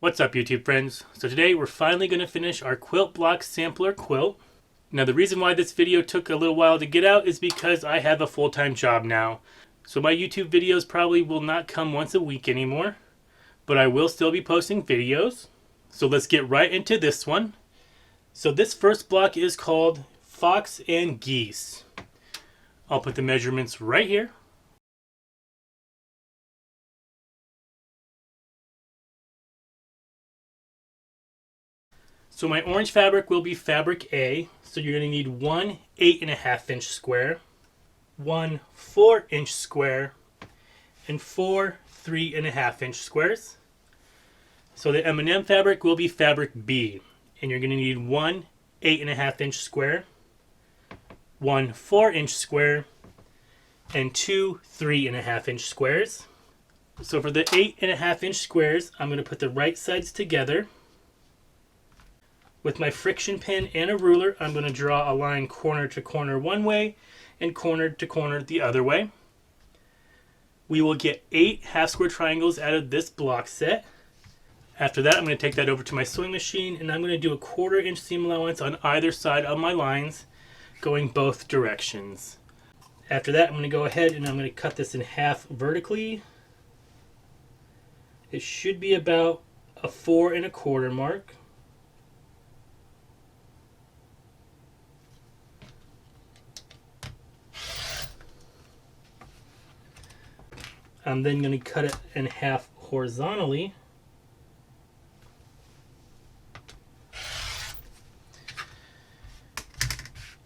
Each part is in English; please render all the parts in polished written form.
What's up, YouTube friends? So today we're finally going to finish our quilt block sampler quilt. Now the reason why this video took a little while to get out is because I have a full-time job now. So my YouTube videos probably will not come once a week anymore, but I will still be posting videos. So let's get right into this one. So this first block is called Fox and Geese. I'll put the measurements right here. So my orange fabric will be fabric A, so you're going to need one 8.5 inch square, one 4-inch square, and four 3.5 inch squares. So the M&M fabric will be fabric B, and you're going to need one 8.5 inch square, one 4-inch square, and two 3.5 inch squares. So for the 8.5 inch squares, I'm going to put the right sides together. With my friction pin and a ruler, I'm going to draw a line corner to corner one way and corner to corner the other way. We will get 8 half square triangles out of this block set. After that, I'm going to take that over to my sewing machine and I'm going to do a 1/4 inch seam allowance on either side of my lines, going both directions. After that, I'm going to go ahead and I'm going to cut this in half vertically. It should be about a 4 1/4 mark. I'm then going to cut it in half horizontally.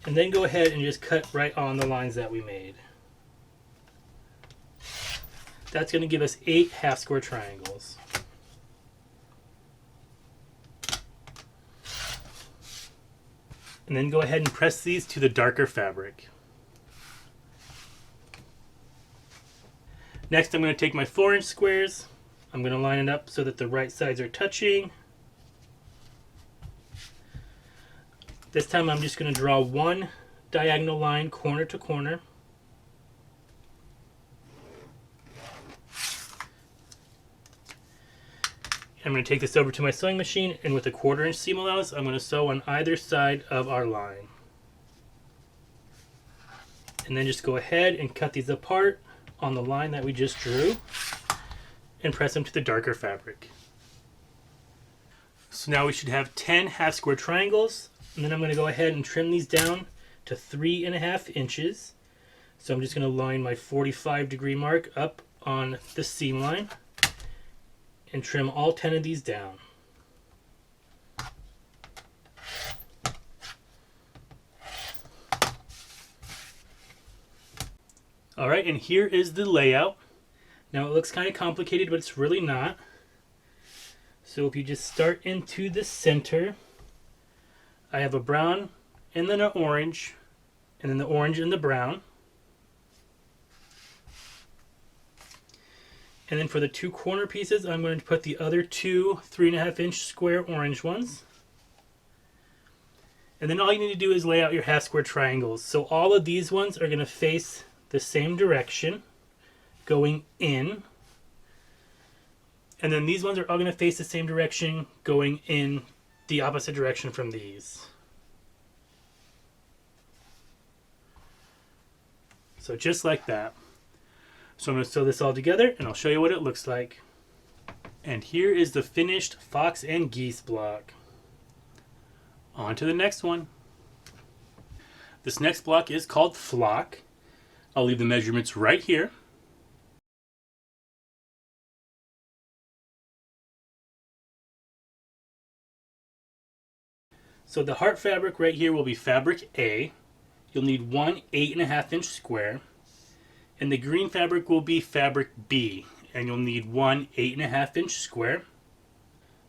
And then go ahead and just cut right on the lines that we made. That's going to give us 8 half square triangles. And then go ahead and press these to the darker fabric. Next, I'm going to take my 4-inch squares. I'm going to line it up so that the right sides are touching. This time I'm just going to draw one diagonal line corner to corner. I'm going to take this over to my sewing machine, and with a 1/4 inch seam allowance, I'm going to sew on either side of our line. And then just go ahead and cut these apart on the line that we just drew and press them to the darker fabric. So now we should have 10 half square triangles, and then I'm going to go ahead and trim these down to 3.5 inches. So I'm just going to line my 45-degree mark up on the seam line and trim all 10 of these down. Alright, and here is the layout. Now it looks kind of complicated, but it's really not. So if you just start into the center, I have a brown and then an orange, and then the orange and the brown. And then for the 2 corner pieces, I'm going to put the other 2 3.5 inch square orange ones. And then all you need to do is lay out your half square triangles. So all of these ones are going to face the same direction, going in. And then these ones are all going to face the same direction, going in the opposite direction from these. So just like that. So I'm going to sew this all together and I'll show you what it looks like. And here is the finished Fox and Geese block. On to the next one. This next block is called Flock. I'll leave the measurements right here. So the heart fabric right here will be fabric A. You'll need one 8.5 inch square. And the green fabric will be fabric B. And you'll need one 8.5 inch square.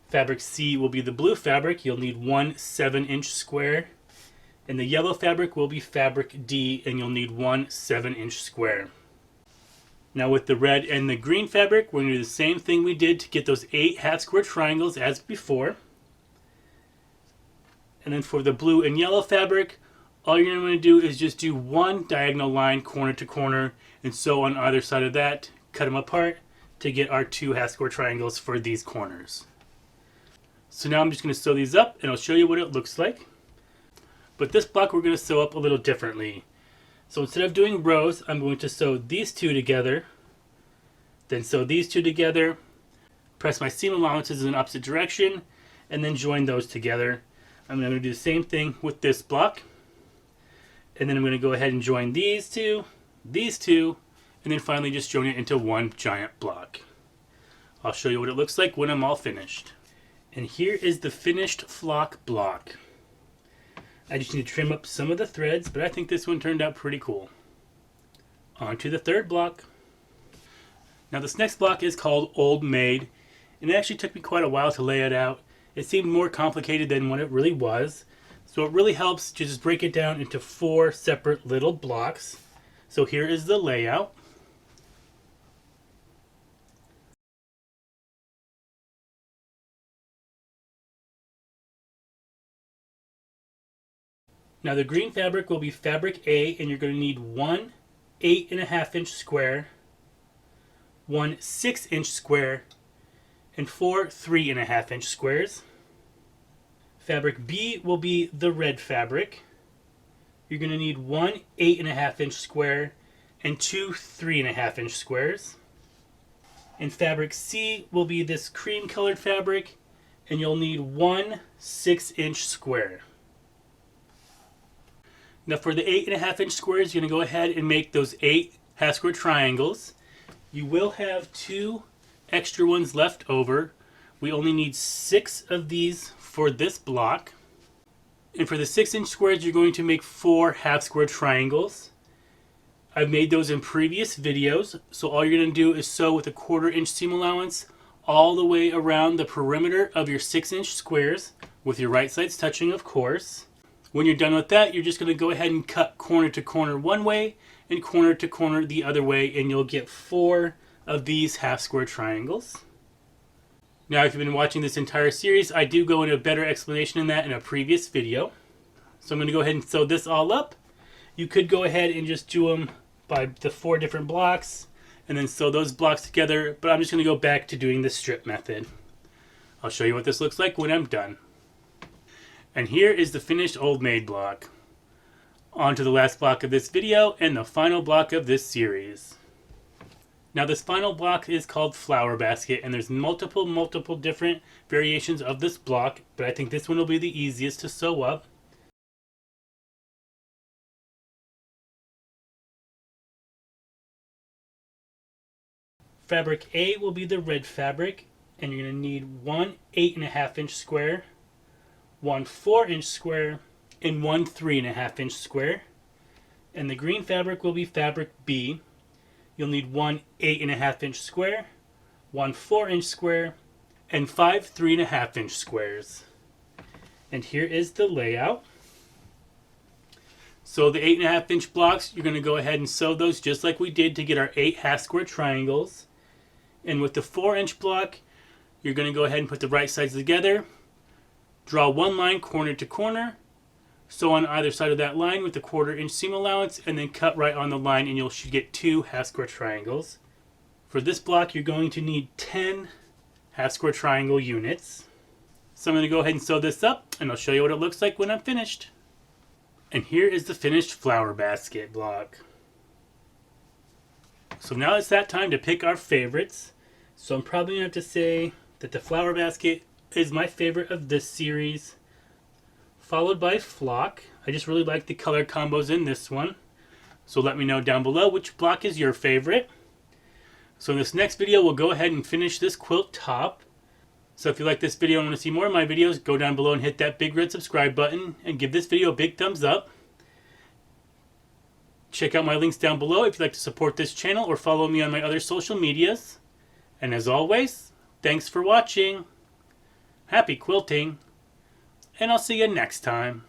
Fabric C will be the blue fabric. You'll need one 7-inch square. And the yellow fabric will be fabric D, and you'll need one 7-inch square. Now with the red and the green fabric, we're going to do the same thing we did to get those 8 half square triangles as before. And then for the blue and yellow fabric, all you're going to do is just do one diagonal line corner to corner and sew on either side of that, cut them apart to get our 2 half square triangles for these corners. So now I'm just going to sew these up and I'll show you what it looks like. But this block we're going to sew up a little differently. So instead of doing rows, I'm going to sew these two together, then sew these two together, press my seam allowances in the opposite direction, and then join those together. I'm going to do the same thing with this block. And then I'm going to go ahead and join these two, and then finally just join it into one giant block. I'll show you what it looks like when I'm all finished. And here is the finished flock block. I just need to trim up some of the threads, but I think this one turned out pretty cool. On to the third block. Now this next block is called Old Maid, and it actually took me quite a while to lay it out. It seemed more complicated than what it really was, so it really helps to just break it down into 4 separate little blocks. So here is the layout. Now the green fabric will be fabric A, and you're going to need one 8.5-inch square, one 6-inch square, and 4 3.5-inch squares. Fabric B will be the red fabric. You're going to need one 8.5-inch square and 2 3.5-inch squares. And fabric C will be this cream colored fabric, and you'll need one 6-inch square. Now for the 8.5-inch squares, you're going to go ahead and make those 8 half square triangles. You will have 2 extra ones left over. We only need 6 of these for this block. And for the 6-inch squares, you're going to make 4 half square triangles. I've made those in previous videos, so all you're going to do is sew with a 1/4-inch seam allowance all the way around the perimeter of your 6-inch squares, with your right sides touching, of course. When you're done with that, you're just going to go ahead and cut corner to corner one way and corner to corner the other way, and you'll get 4 of these half square triangles. Now, if you've been watching this entire series, I do go into a better explanation in that in a previous video. So I'm going to go ahead and sew this all up. You could go ahead and just do them by the 4 different blocks and then sew those blocks together, but I'm just going to go back to doing the strip method. I'll show you what this looks like when I'm done. And here is the finished Old Maid block. On to the last block of this video and the final block of this series. Now this final block is called Flower Basket, and there's multiple different variations of this block, but I think this one will be the easiest to sew up. Fabric A will be the red fabric, and you're going to need one 8.5-inch square, one 4-inch square, and one 3.5-inch square. And the green fabric will be fabric B. You'll need one 8.5-inch square, one 4-inch square, and 5 3.5-inch squares. And here is the layout. So the 8.5-inch blocks, you're going to go ahead and sew those just like we did to get our 8 half square triangles. And with the 4-inch block, you're going to go ahead and put the right sides together. Draw one line corner to corner, sew on either side of that line with the 1/4-inch seam allowance, and then cut right on the line, and you should get 2 half square triangles. For this block, you're going to need 10 half square triangle units. So I'm going to go ahead and sew this up, and I'll show you what it looks like when I'm finished. And here is the finished flower basket block. So now it's that time to pick our favorites. So I'm probably going to have to say that the flower basket is my favorite of this series, followed by flock. I just really like the color combos in this one. So let me know down below which block is your favorite. So in this next video, we'll go ahead and finish this quilt top. So if you like this video and want to see more of my videos, go down below and hit that big red subscribe button and give this video a big thumbs up. Check out my links down below if you'd like to support this channel or follow me on my other social medias. And as always, thanks for watching. Happy quilting. And I'll see you next time.